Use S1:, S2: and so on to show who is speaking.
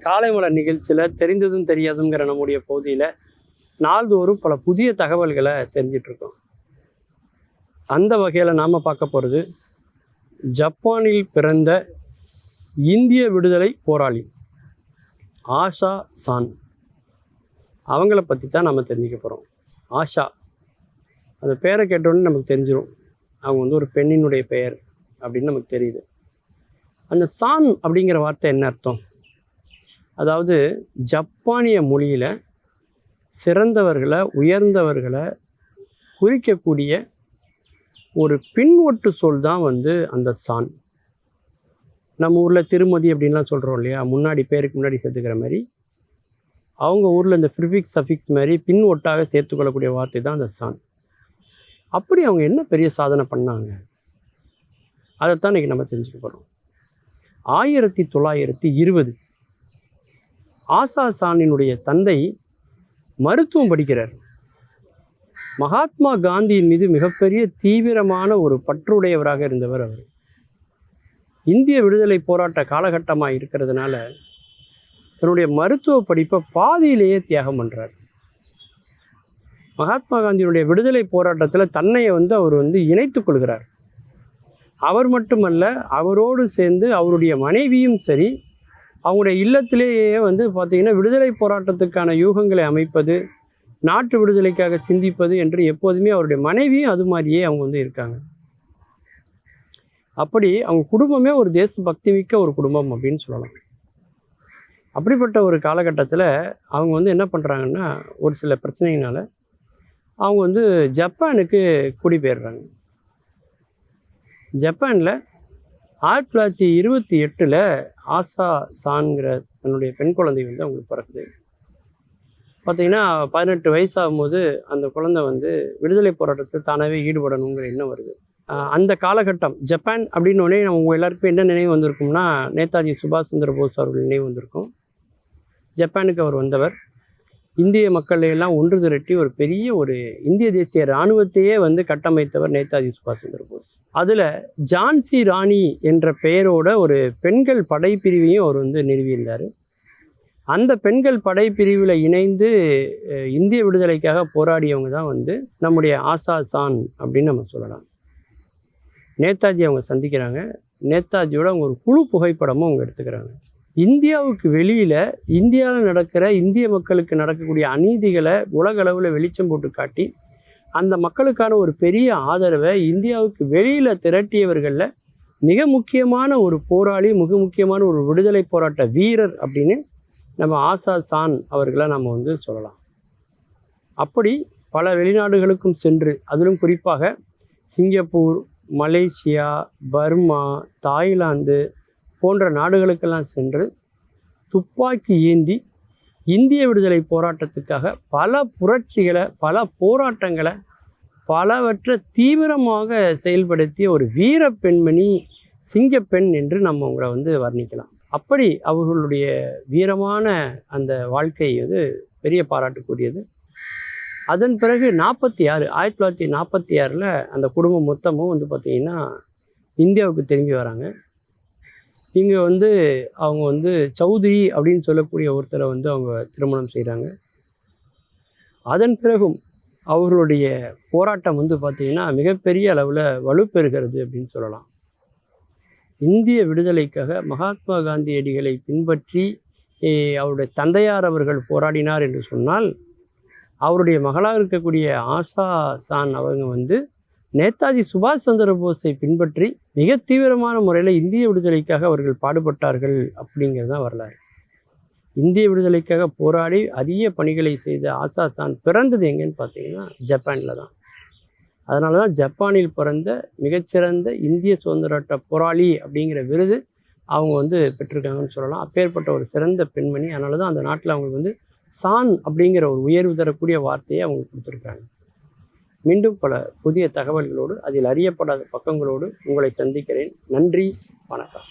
S1: காலை மலர் நிகழ்ச்சியில் தெரிந்ததும் தெரியாதுங்கிற நம்முடைய பகுதியில் நாள்தோறும் பல புதிய தகவல்களை தெரிஞ்சிட்ருக்கோம். அந்த வகையில் நாம் பார்க்க போகிறது ஜப்பானில் பிறந்த இந்திய விடுதலை போராளி ஆஷா சான். அவங்கள பற்றி தான் நம்ம தெரிஞ்சுக்க போகிறோம். ஆஷா, அந்த பேரை கேட்டோன்னே நமக்கு தெரிஞ்சிடும் அவங்க வந்து ஒரு பெண்ணினுடைய பெயர் அப்படின்னு நமக்கு தெரியுது. அந்த சான் அப்படிங்கிற வார்த்தை என்ன அர்த்தம்? அதாவது ஜப்பானிய மொழியில் சிறந்தவர்களை, உயர்ந்தவர்களை குறிக்கக்கூடிய ஒரு பின்வொட்டு சொல் தான் வந்து அந்த சான். நம்ம ஊரில் திருமதி அப்படின்லாம் சொல்கிறோம் இல்லையா, முன்னாடி பேருக்கு முன்னாடி சேர்த்துக்கிற மாதிரி, அவங்க ஊரில் இந்த ப்ரிஃபிக்ஸ் சஃபிக்ஸ் மாதிரி பின் ஒட்டாக சேர்த்துக்கொள்ளக்கூடிய வார்த்தை தான் அந்த சான். அப்படி அவங்க என்ன பெரிய சாதனை பண்ணாங்க, அதைத்தான் இன்றைக்கி நம்ம தெரிஞ்சுக்க போகிறோம். 1920 ஆஷா சானினுடைய தந்தை மருத்துவம் படிக்கிறார். மகாத்மா காந்தியின் மீது மிகப்பெரிய தீவிரமான ஒரு பற்றுடையவராக இருந்தவர் அவர். இந்திய விடுதலை போராட்ட காலகட்டமாக இருக்கிறதுனால தன்னுடைய மருத்துவ படிப்பை பாதியிலேயே தியாகம் பண்ணுறார். மகாத்மா காந்தியினுடைய விடுதலை போராட்டத்தில் தன்னையை அவர் இணைத்து கொள்கிறார். அவர் மட்டுமல்ல, அவரோடு சேர்ந்து அவருடைய மனைவியும் சரி, அவங்களுடைய இல்லத்திலேயே பார்த்திங்கன்னா விடுதலை போராட்டத்துக்கான யூகங்களை அமைப்பது, நாட்டு விடுதலைக்காக சிந்திப்பது என்று எப்போதுமே அவருடைய மனைவியும் அது மாதிரியே அவங்க இருக்காங்க. அப்படி அவங்க குடும்பமே ஒரு தேசபக்தி மிக்க ஒரு குடும்பம் அப்படின்னு சொல்லலாம். அப்படிப்பட்ட ஒரு காலகட்டத்தில் அவங்க என்ன பண்ணுறாங்கன்னா, ஒரு சில பிரச்சனையினால் அவங்க ஜப்பானுக்கு குடிபெயர்றாங்க. ஜப்பானில் 1928 ஆஷா சான்கிற தன்னுடைய பெண் குழந்தை அவங்களுக்கு பிறக்குது. பார்த்திங்கன்னா 18 வயசாகும்போது அந்த குழந்தை விடுதலை போராட்டத்தில் தானாகவே ஈடுபடணுங்கிற எண்ணம் வருது. அந்த காலகட்டம் ஜப்பான் அப்படின்னோடனே உங்கள் எல்லாருக்கும் என்ன நினைவு வந்திருக்கும்னா, நேதாஜி சுபாஷ் சந்திர போஸ் அவர்கள் நினைவு வந்திருக்கும். ஜப்பானுக்கு அவர் வந்தவர் இந்திய மக்களையெல்லாம் ஒன்று திரட்டி ஒரு பெரிய ஒரு இந்திய தேசிய இராணுவத்தையே கட்டமைத்தவர் நேதாஜி சுபாஷ் சந்திர போஸ். அதில் ஜான்சி ராணி என்ற பெயரோட ஒரு பெண்கள் படைப்பிரிவையும் அவர் நிறுவியிருந்தார். அந்த பெண்கள் படைப்பிரிவில் இணைந்து இந்திய விடுதலைக்காக போராடியவங்க தான் நம்முடைய ஆஷா சான் அப்படின்னு நம்ம சொல்லலாம். நேதாஜி அவங்க சந்திக்கிறாங்க. நேதாஜியோட அவங்க ஒரு குழு புகைப்படமும் அவங்க எடுத்துக்கிறாங்க. இந்தியாவுக்கு வெளியில் இந்தியாவில் நடக்கிற இந்திய மக்களுக்கு நடக்கக்கூடிய அநீதிகளை உலக அளவில் வெளிச்சம் போட்டு காட்டி அந்த மக்களுக்கான ஒரு பெரிய ஆதரவை இந்தியாவுக்கு வெளியில் திரட்டியவர்களில் மிக முக்கியமான ஒரு போராளி, மிக முக்கியமான ஒரு விடுதலை போராட்ட வீரர் அப்படின்னு நம்ம ஆஷா சான் அவர்களை நம்ம சொல்லலாம். அப்படி பல வெளிநாடுகளுக்கும் சென்று, அதிலும் குறிப்பாக சிங்கப்பூர், மலேசியா, பர்மா, தாய்லாந்து போன்ற நாடுகளுக்கெல்லாம் சென்று துப்பாக்கி ஏந்தி இந்திய விடுதலை போராட்டத்துக்காக பல புரட்சிகளை, பல போராட்டங்களை, பலவற்றை தீவிரமாக செயல்படுத்திய ஒரு வீர பெண்மணி, சிங்கப்பெண் என்று நம்ம அவங்கள வர்ணிக்கலாம். அப்படி அவர்களுடைய வீரமான அந்த வாழ்க்கை பெரிய பாராட்டுக்குரியது. அதன் பிறகு 1946 அந்த குடும்பம் மொத்தமும் பார்த்திங்கன்னா இந்தியாவுக்கு திரும்பி வராங்க. இங்கே அவங்க சௌத்ரி அப்படின்னு சொல்லக்கூடிய ஒருத்தரை அவங்க திருமணம் செய்கிறாங்க. அதன் பிறகும் அவர்களுடைய போராட்டம் பார்த்திங்கன்னா மிகப்பெரிய அளவில் வலுப்பெறுகிறது அப்படின்னு சொல்லலாம். இந்திய விடுதலைக்காக மகாத்மா காந்தியடிகளை பின்பற்றி அவருடைய தந்தையார் அவர்கள் போராடினார் என்று சொன்னால், அவருடைய மகளாக இருக்கக்கூடிய ஆஷா சான் அவங்க நேதாஜி சுபாஷ் சந்திர போஸை பின்பற்றி மிக தீவிரமான முறையில் இந்திய விடுதலைக்காக அவர்கள் பாடுபட்டார்கள் அப்படிங்கிறது தான் வரலாறு. இந்திய விடுதலைக்காக போராடி அரிய பணிகளை செய்த ஆஷா சான் பிறந்தது எங்கேன்னு பார்த்தீங்கன்னா ஜப்பானில் தான். அதனால தான் ஜப்பானில் பிறந்த மிகச்சிறந்த இந்திய சுதந்திர போராளி அப்படிங்கிற விருது அவங்க பெற்றிருக்காங்கன்னு சொல்லலாம். அப்பேற்பட்ட ஒரு சிறந்த பெண்மணி. அதனால தான் அந்த நாட்டில் அவங்களுக்கு சான் அப்படிங்கிற ஒரு உயர்வு தரக்கூடிய வார்த்தையை அவங்க கொடுத்துருக்காங்க. மீண்டும் பல புதிய தகவல்களோடு, அதில் அறியப்படாத பக்கங்களோடு உங்களை சந்திக்கிறேன். நன்றி, வணக்கம்.